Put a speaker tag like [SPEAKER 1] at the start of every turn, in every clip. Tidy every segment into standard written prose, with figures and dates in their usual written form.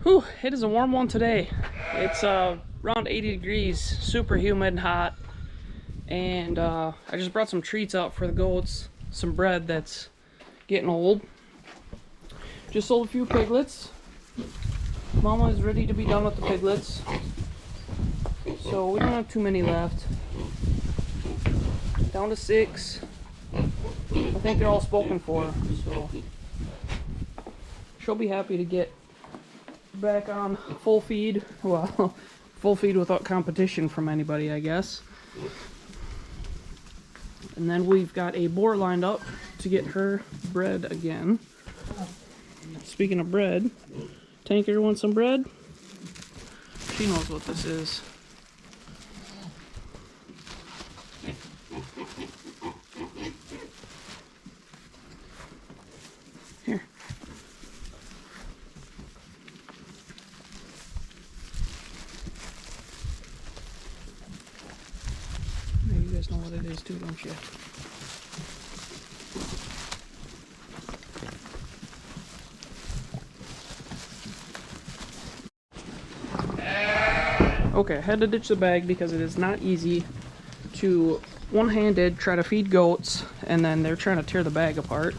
[SPEAKER 1] Whew, it is a warm one today. It's around 80 degrees, super humid and hot. And I just brought some treats out for the goats, some bread that's getting old. Just sold a few piglets. Mama is ready to be done with the piglets. So we don't have too many left. Down to 6. I think they're all spoken for, so she'll be happy to get back on full feed. Well, full feed without competition from anybody, I guess. And then we've got a boar lined up to get her bread again. Speaking of bread, Tanker wants some bread? She knows what this is. Here. You guys know what it is too, don't you? Okay, I had to ditch the bag because it is not easy to one-handed try to feed goats and then they're trying to tear the bag apart.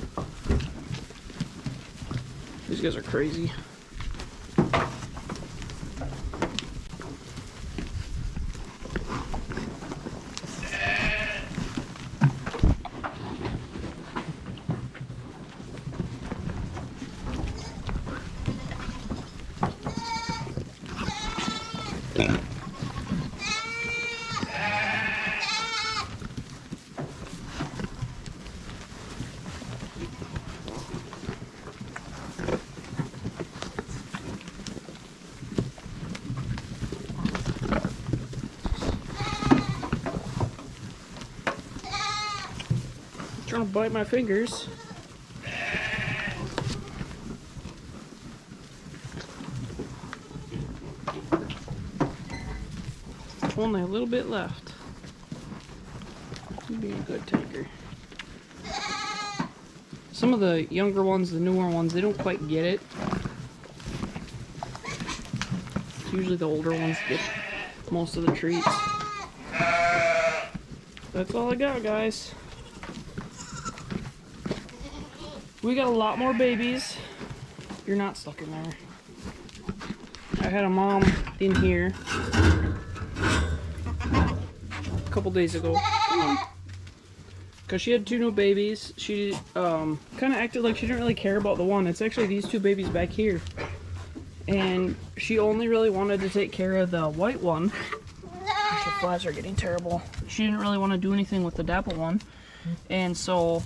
[SPEAKER 1] These guys are crazy. Trying to bite my fingers. Only a little bit left. You're being a good Tanker. Some of the younger ones, the newer ones, they don't quite get it. It's usually the older ones get most of the treats. That's all I got, guys. We got a lot more babies. You're not stuck in there. I had a mom in here a couple days ago. Because she had 2 new babies. She kind of acted like she didn't really care about the one. It's actually these 2 babies back here. And she only really wanted to take care of the white one. The flies are getting terrible. She didn't really want to do anything with the dapple one. And so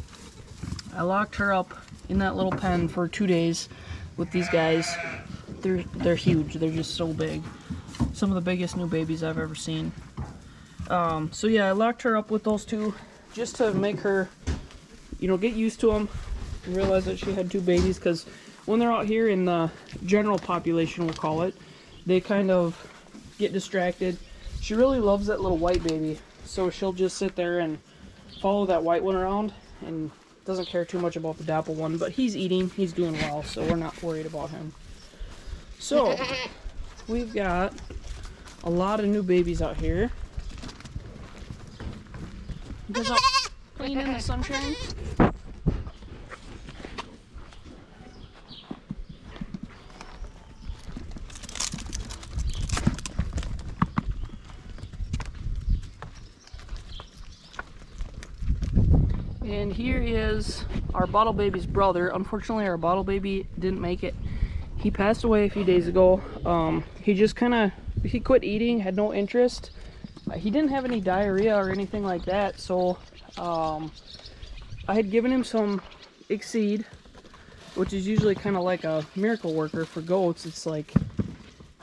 [SPEAKER 1] I locked her up in that little pen for 2 days with these guys. They're huge. They're just so big. Some of the biggest new babies I've ever seen. So yeah, I locked her up with those 2 just to make her, get used to them and realize that she had 2 babies, because when they're out here in the general population, we'll call it, they kind of get distracted. She really loves that little white baby, so she'll just sit there and follow that white one around and doesn't care too much about the dapple one, but he's eating, he's doing well, so we're not worried about him. So we've got a lot of new babies out here. You guys out playing in the sunshine? And here is our bottle baby's brother. Unfortunately, our bottle baby didn't make it. He passed away a few days ago. He just he quit eating, had no interest. He didn't have any diarrhea or anything like that, so I had given him some Exceed, which is usually kind of like a miracle worker for goats. It's like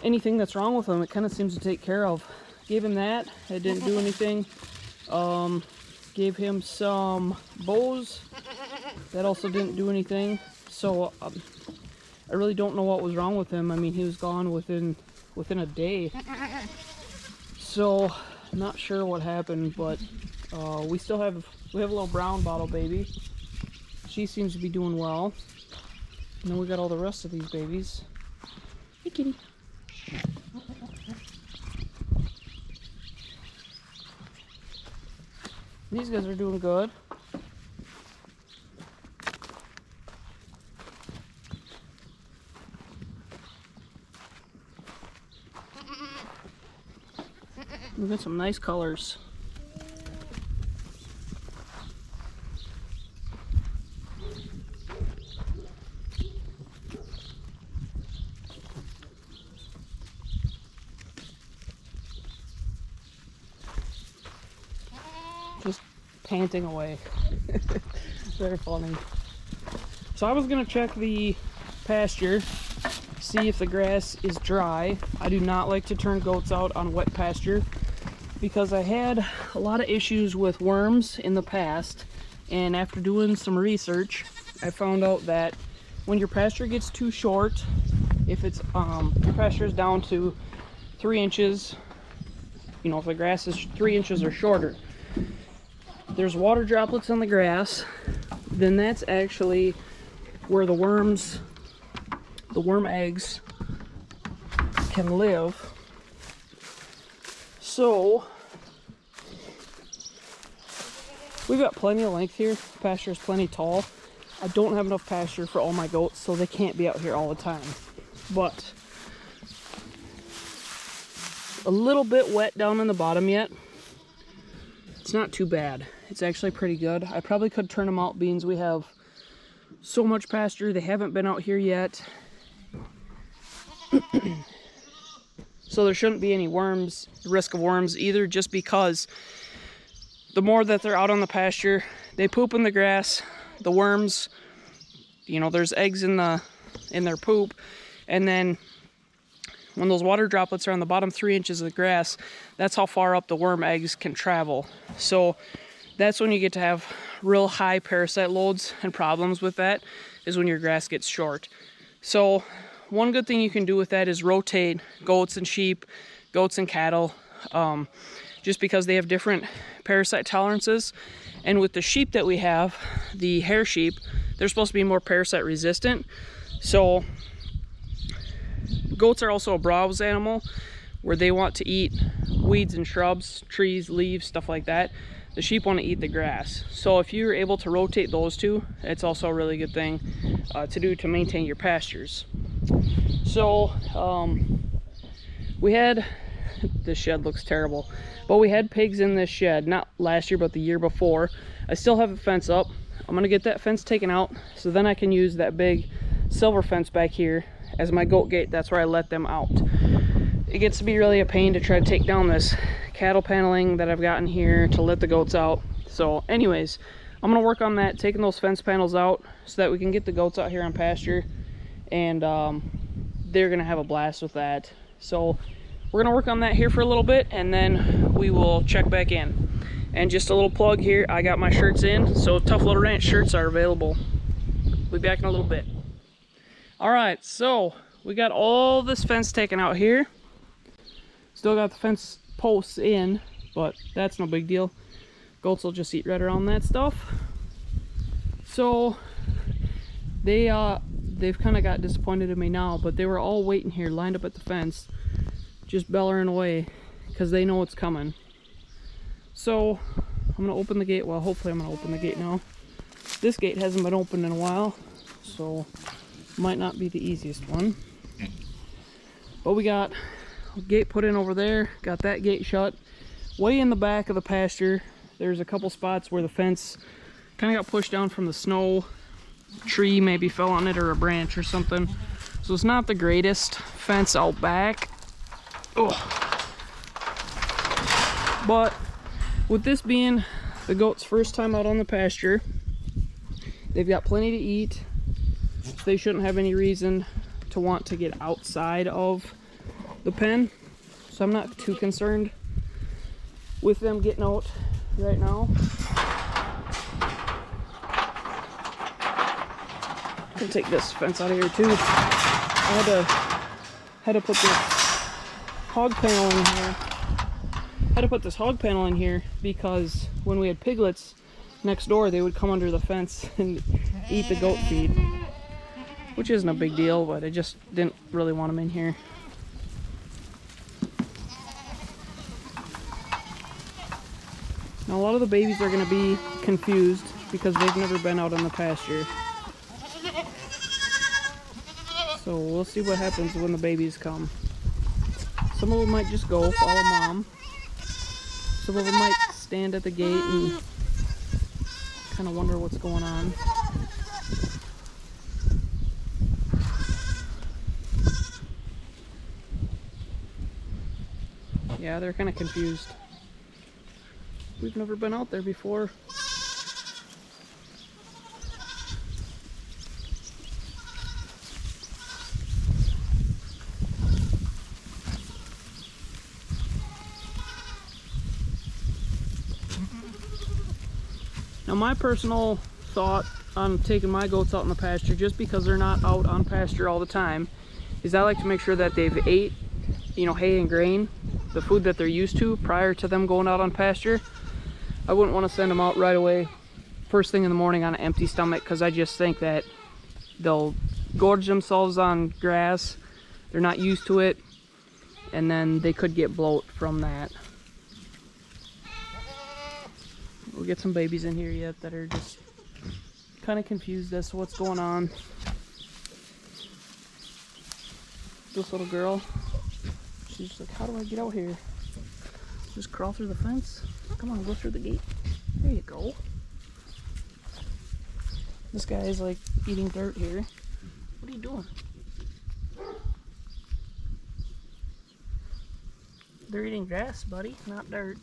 [SPEAKER 1] anything that's wrong with them, it kind of seems to take care of. Gave him that, it didn't do anything. Gave him some Bose, that also didn't do anything. So I really don't know what was wrong with him. I mean, he was gone within a day. So not sure what happened, but we have a little brown bottle baby. She seems to be doing well. And then we got all the rest of these babies. Hey, kitty. These guys are doing good. We've got some nice colors. Just panting away. Very funny. So I was gonna check the pasture, see if the grass is dry. I do not like to turn goats out on wet pasture because I had a lot of issues with worms in the past, and after doing some research I found out that when your pasture gets too short, if it's your pasture is down to 3 inches, you know, if the grass is 3 inches or shorter, there's water droplets on the grass, then that's actually where the worm eggs can live. So we've got plenty of length here. The pasture is plenty tall. I don't have enough pasture for all my goats, so they can't be out here all the time. But a little bit wet down in the bottom yet. It's not too bad. It's actually pretty good. I probably could turn them out, beans. We have so much pasture. They haven't been out here yet. So there shouldn't be any worms, risk of worms either, just because the more that they're out on the pasture, they poop in the grass. The worms, you know, there's eggs in their poop, and then when those water droplets are on the bottom 3 inches of the grass, that's how far up the worm eggs can travel. So that's when you get to have real high parasite loads, and problems with that is when your grass gets short. So one good thing you can do with that is rotate goats and sheep, goats and cattle, just because they have different parasite tolerances. And with the sheep that we have, the hair sheep, they're supposed to be more parasite resistant. So goats are also a browse animal, where they want to eat weeds and shrubs, trees, leaves, stuff like that. The sheep want to eat the grass. So if you're able to rotate those two, it's also a really good thing to do to maintain your pastures. So we had, this shed looks terrible, but we had pigs in this shed, not last year, but the year before. I still have a fence up. I'm gonna get that fence taken out, so then I can use that big silver fence back here as my goat gate. That's where I let them out. It gets to be really a pain to try to take down this cattle paneling that I've gotten here to let the goats out. So anyways, I'm gonna work on that, taking those fence panels out so that we can get the goats out here on pasture, and they're gonna have a blast with that. So we're gonna work on that here for a little bit, and then we will check back in. And just a little plug here, I got my shirts in, so Tough Little Ranch shirts are available. We'll be back in a little bit. All right, so we got all this fence taken out here. Still got the fence posts in, but that's no big deal. Goats will just eat right around that stuff. So they've kind of got disappointed in me now, but they were all waiting here, lined up at the fence, just bellowing away because they know it's coming. So I'm gonna open the gate. Well, hopefully I'm gonna open the gate now. This gate hasn't been opened in a while, so might not be the easiest one. But we got a gate put in over there, got that gate shut. Way in the back of the pasture, there's a couple spots where the fence kind of got pushed down from the snow. Tree maybe fell on it, or a branch or something. So it's not the greatest fence out back. Oh. But with this being the goats' first time out on the pasture, they've got plenty to eat. So they shouldn't have any reason to want to get outside of the pen. So I'm not too concerned with them getting out right now. I can take this fence out of here too. I had to put this hog panel in here. I had to put this hog panel in here because when we had piglets next door, they would come under the fence and eat the goat feed. which isn't a big deal, but I just didn't really want them in here. Now a lot of the babies are going to be confused because they've never been out on the pasture. So we'll see what happens when the babies come. Some of them might just go follow mom. Some of them might stand at the gate and kind of wonder what's going on. Yeah, they're kind of confused. We've never been out there before. Now my personal thought on taking my goats out in the pasture, just because they're not out on pasture all the time, is I like to make sure that they've ate, hay and grain, the food that they're used to prior to them going out on pasture. I wouldn't want to send them out right away first thing in the morning on an empty stomach, because I just think that they'll gorge themselves on grass, they're not used to it, and then they could get bloat from that. We'll get some babies in here yet that are just kind of confused as to what's going on. This little girl, she's just like, how do I get out here? Just crawl through the fence? Come on, go through the gate. There you go. This guy is like eating dirt here. What are you doing? They're eating grass, buddy, not dirt.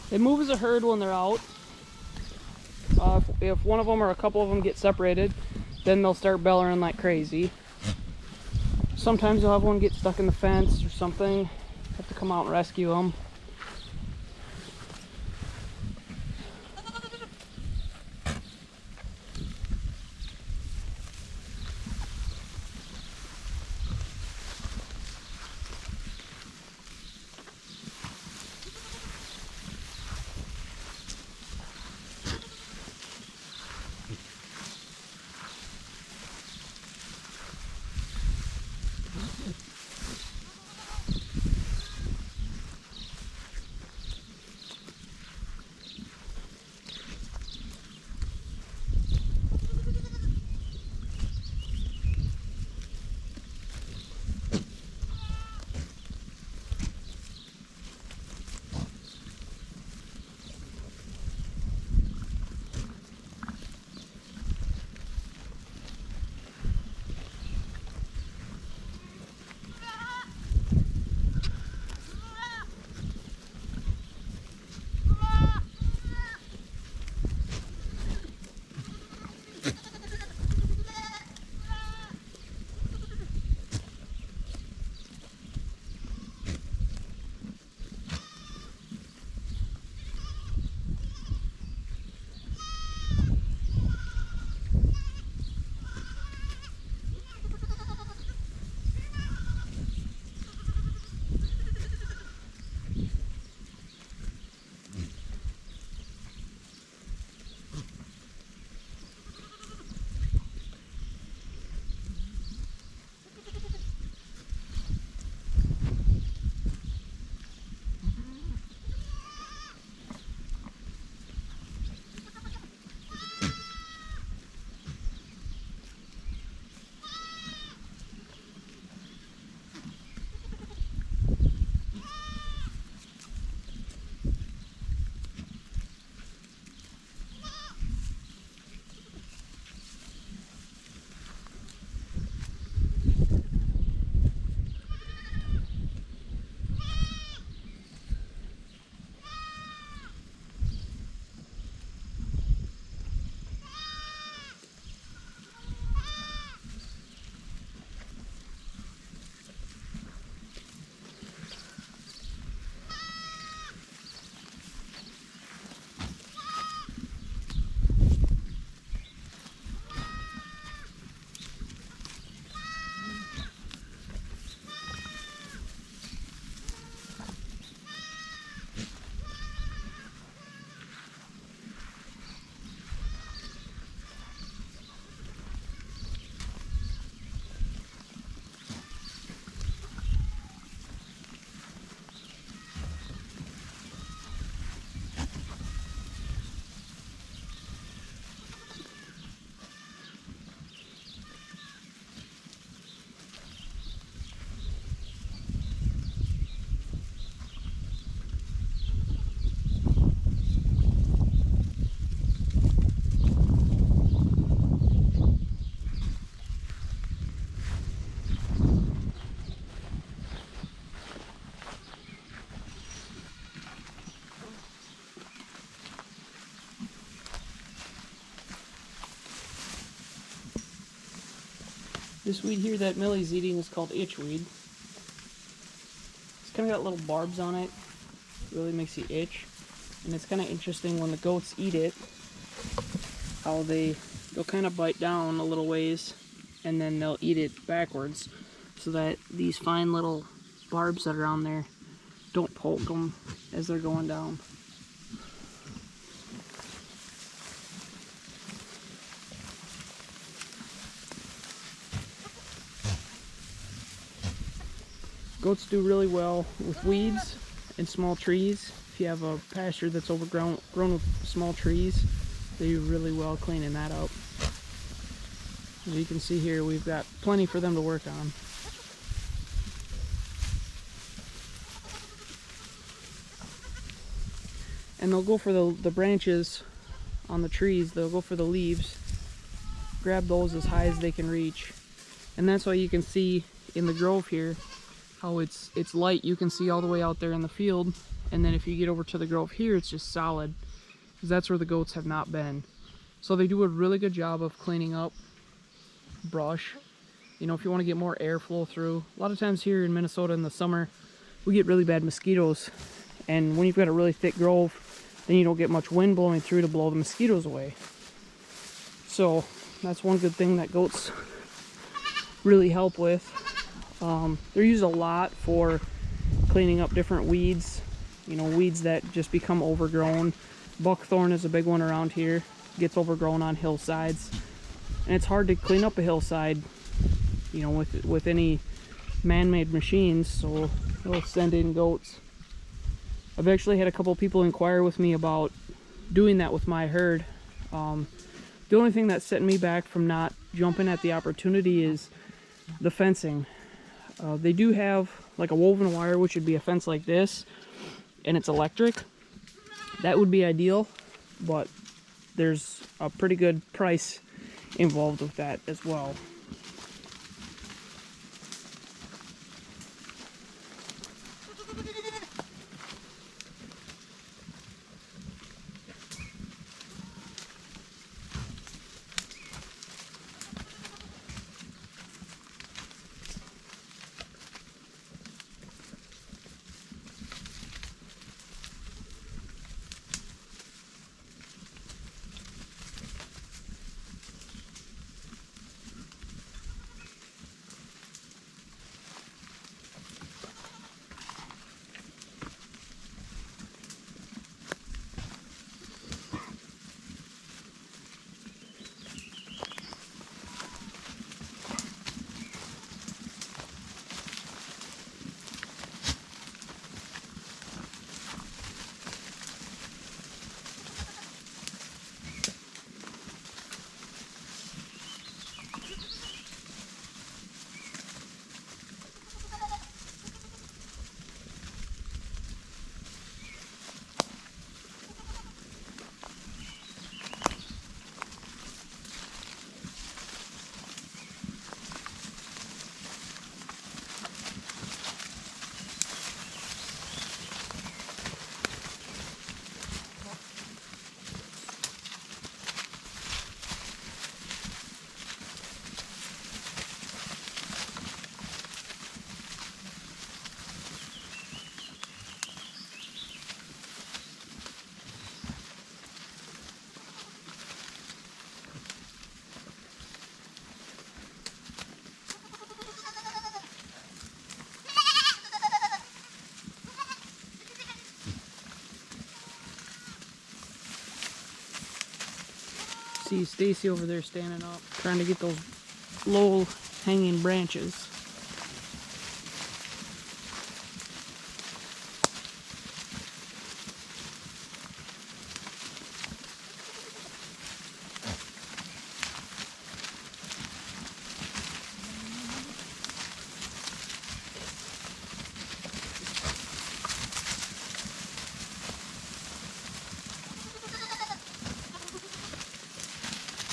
[SPEAKER 1] They move as a herd when they're out. If one of them or a couple of them get separated, then they'll start bellowing like crazy. Sometimes you'll have one get stuck in the fence or something. Have to come out and rescue them. This weed here that Millie's eating is called itchweed. It's kind of got little barbs on it. Really makes you itch. And it's kind of interesting when the goats eat it, how they'll kind of bite down a little ways and then they'll eat it backwards so that these fine little barbs that are on there don't poke them as they're going down. Goats do really well with weeds and small trees. If you have a pasture that's grown with small trees, they do really well cleaning that up. As you can see here, we've got plenty for them to work on. And they'll go for the branches on the trees, they'll go for the leaves, grab those as high as they can reach. And that's why you can see in the grove here how it's light. You can see all the way out there in the field, and then if you get over to the grove here, it's just solid, because that's where the goats have not been. So they do a really good job of cleaning up brush. You know, if you want to get more airflow through, a lot of times here in Minnesota in the summer we get really bad mosquitoes, and when you've got a really thick grove, then you don't get much wind blowing through to blow the mosquitoes away. So that's one good thing that goats really help with. They're used a lot for cleaning up different weeds, you know, weeds that just become overgrown. Buckthorn is a big one around here, gets overgrown on hillsides, and it's hard to clean up a hillside, you know, with any man-made machines, so they'll send in goats. I've actually had a couple people inquire with me about doing that with my herd. The only thing that's setting me back from not jumping at the opportunity is the fencing. They do have like a woven wire, which would be a fence like this, and it's electric. That would be ideal, but there's a pretty good price involved with that as well. See Stacy over there standing up, trying to get those low hanging branches.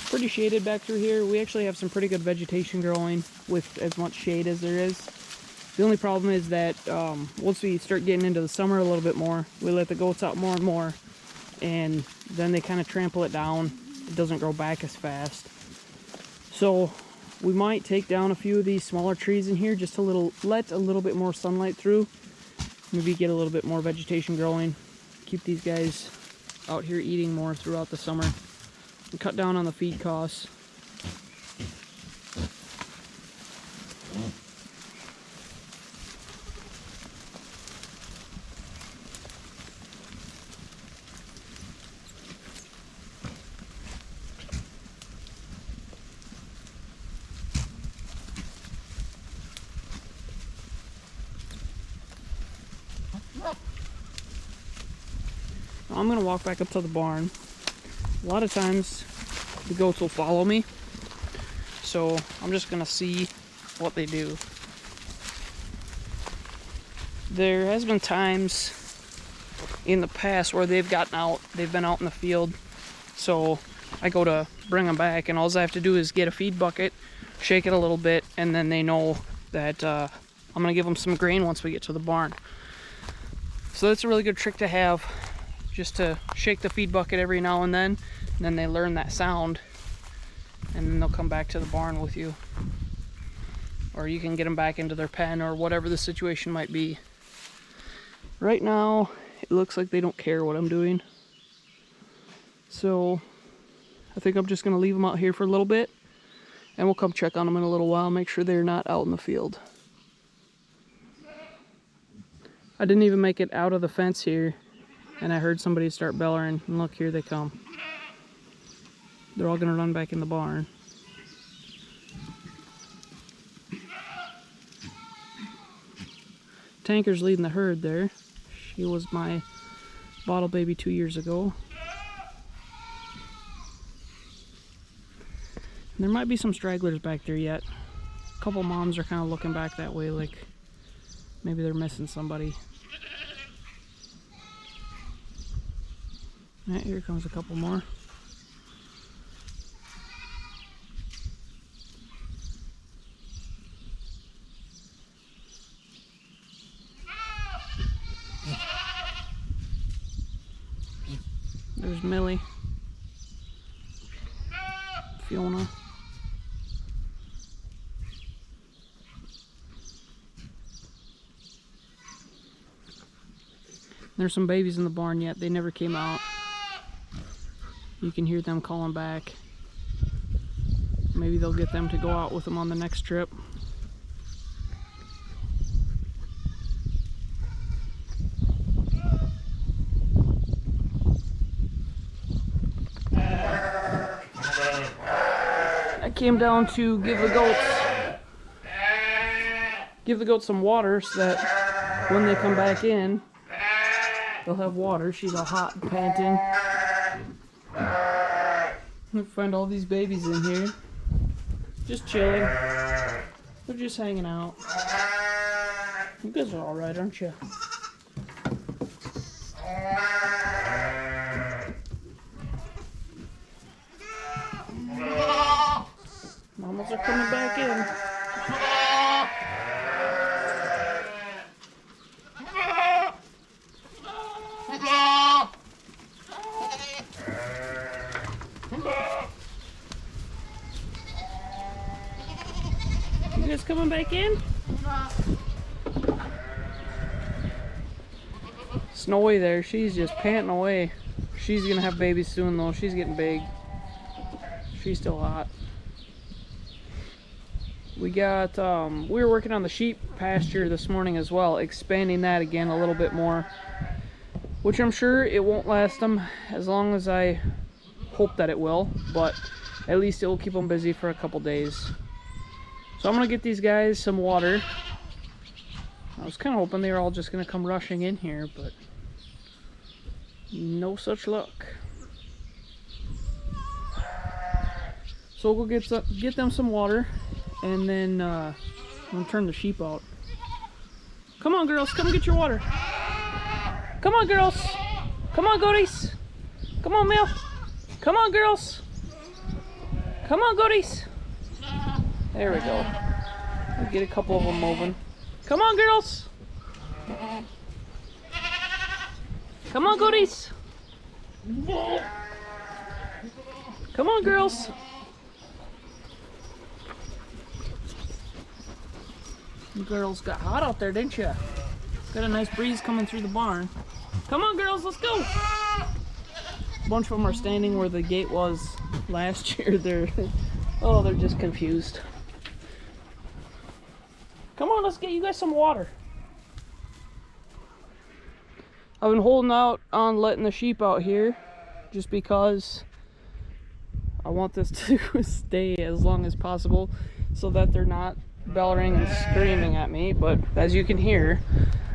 [SPEAKER 1] Pretty shaded back through here. We actually have some pretty good vegetation growing with as much shade as there is. The only problem is that once we start getting into the summer a little bit more, we let the goats out more and more, and then they kind of trample it down. It doesn't grow back as fast. So We might take down a few of these smaller trees in here just to let a little bit more sunlight through. Maybe get a little bit more vegetation growing. Keep these guys out here eating more throughout the summer. And cut down on the feed costs. I'm going to walk back up to the barn. A lot of times the goats will follow me, so I'm just going to see what they do. There has been times in the past where they've been out in the field, so I go to bring them back, and all I have to do is get a feed bucket, shake it a little bit, and then they know that I'm going to give them some grain once we get to the barn. So that's a really good trick to have, just to shake the feed bucket every now and then they learn that sound, and then they'll come back to the barn with you. Or you can get them back into their pen, or whatever the situation might be. Right now, it looks like they don't care what I'm doing. So, I think I'm just going to leave them out here for a little bit, and we'll come check on them in a little while, make sure they're not out in the field. I didn't even make it out of the fence here, and I heard somebody start bellowing, and look, here they come. They're all going to run back in the barn. Tanker's leading the herd there. She was my bottle baby 2 years ago. And there might be some stragglers back there yet. A couple moms are kind of looking back that way, like maybe they're missing somebody. Yeah, here comes a couple more. There's Millie, Fiona. There's some babies in the barn yet. They never came out. You can hear them calling back. Maybe they'll get them to go out with them on the next trip. I came down to give the goats some water so that when they come back in, they'll have water. She's all hot and panting. I find all these babies in here, just chilling. They're just hanging out. You guys are all right, aren't you? Mamas are coming back in. You guys coming back in? Snowy there, she's just panting away. She's gonna have babies soon though, she's getting big. She's still hot. We were working on the sheep pasture this morning as well, expanding that again a little bit more, which I'm sure it won't last them as long as I hope that it will, but at least it will keep them busy for a couple days. So I'm gonna get these guys some water. I was kind of hoping they were all just gonna come rushing in here, but no such luck. So we'll go get them some water, and then I'm gonna turn the sheep out. Come on, girls, come get your water. Come on, girls. Come on, goaties. Come on, Mel. Come on, girls. Come on, goaties. There we go. We'll get a couple of them moving. Come on, girls. Come on, goaties. Come on, girls. You girls got hot out there, didn't you? Got a nice breeze coming through the barn. Come on, girls, let's go. A bunch of them are standing where the gate was last year. They're just confused. Come on, let's get you guys some water. I've been holding out on letting the sheep out here just because I want this to stay as long as possible so that they're not bellowing and screaming at me. But as you can hear,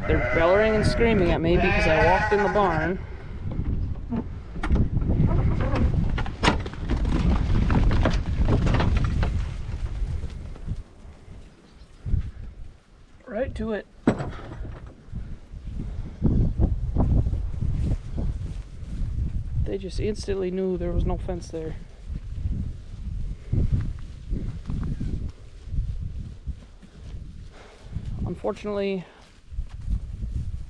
[SPEAKER 1] they're bellowing and screaming at me because I walked in the barn. Right to it. They just instantly knew there was no fence there. Unfortunately,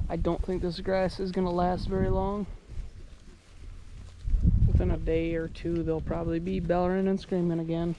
[SPEAKER 1] I don't think this grass is going to last very long. Within a day or two, they'll probably be bellowing and screaming again.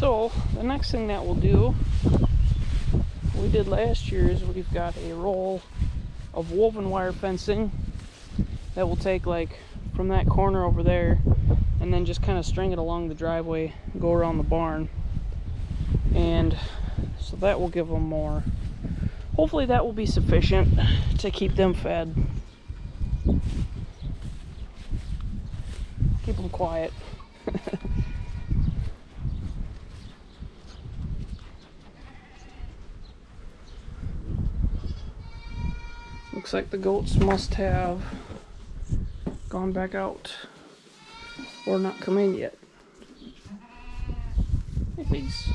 [SPEAKER 1] So the next thing that we'll do, we did last year, is we've got a roll of woven wire fencing that we'll take like from that corner over there and then just kind of string it along the driveway, go around the barn, and so that will give them more. Hopefully that will be sufficient to keep them fed. Keep them quiet. Looks like the goats must have gone back out or not come in yet. Hey, please.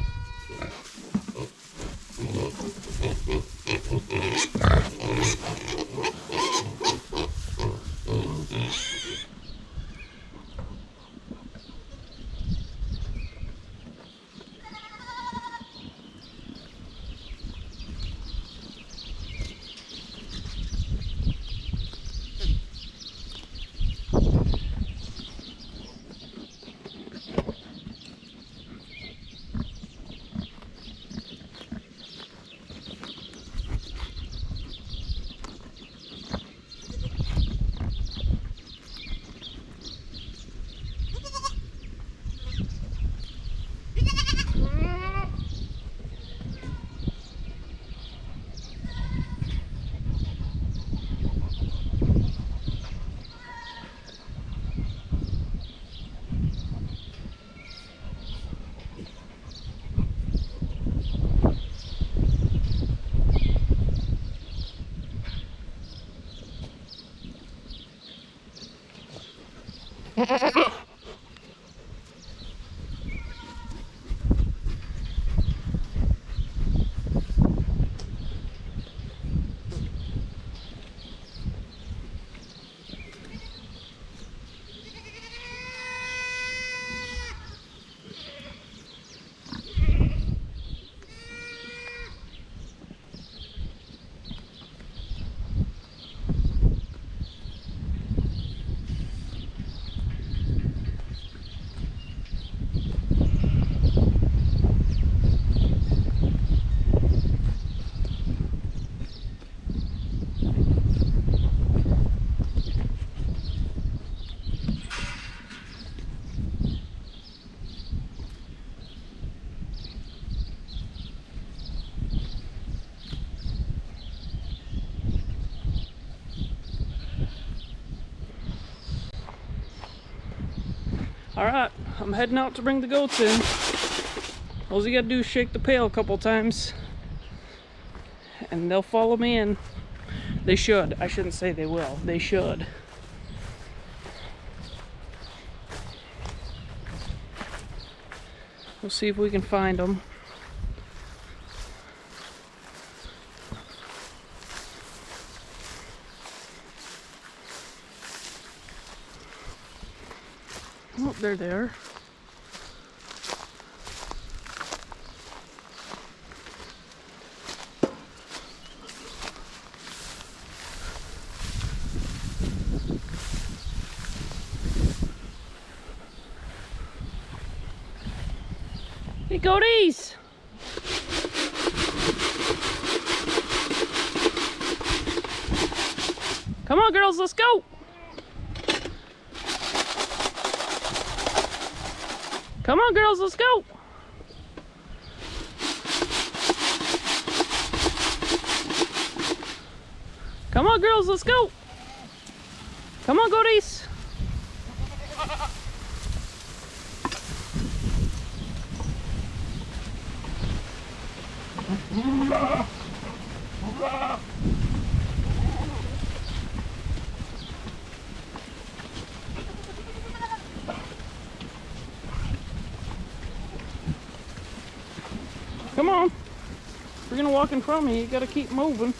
[SPEAKER 1] Alright, I'm heading out to bring the goats in. All you gotta do is shake the pail a couple times and they'll follow me in. They should. I shouldn't say they will. They should. We'll see if we can find them. Oh, they're there. Hey, goaties! Come on, girls, let's go! Come on, girls, let's go! Come on, girls, let's go! Come on, goaties! Come on. If you're gonna walk in front of me, you gotta keep moving.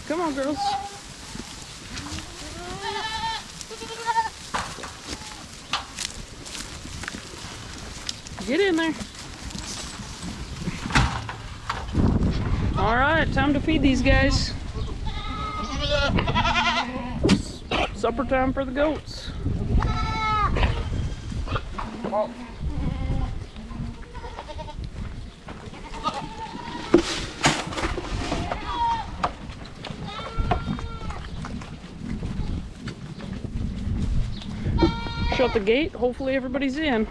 [SPEAKER 1] Come on, girls. Get in there. All right, time to feed these guys. Supper time for the goats. Shut the gate. Hopefully everybody's in.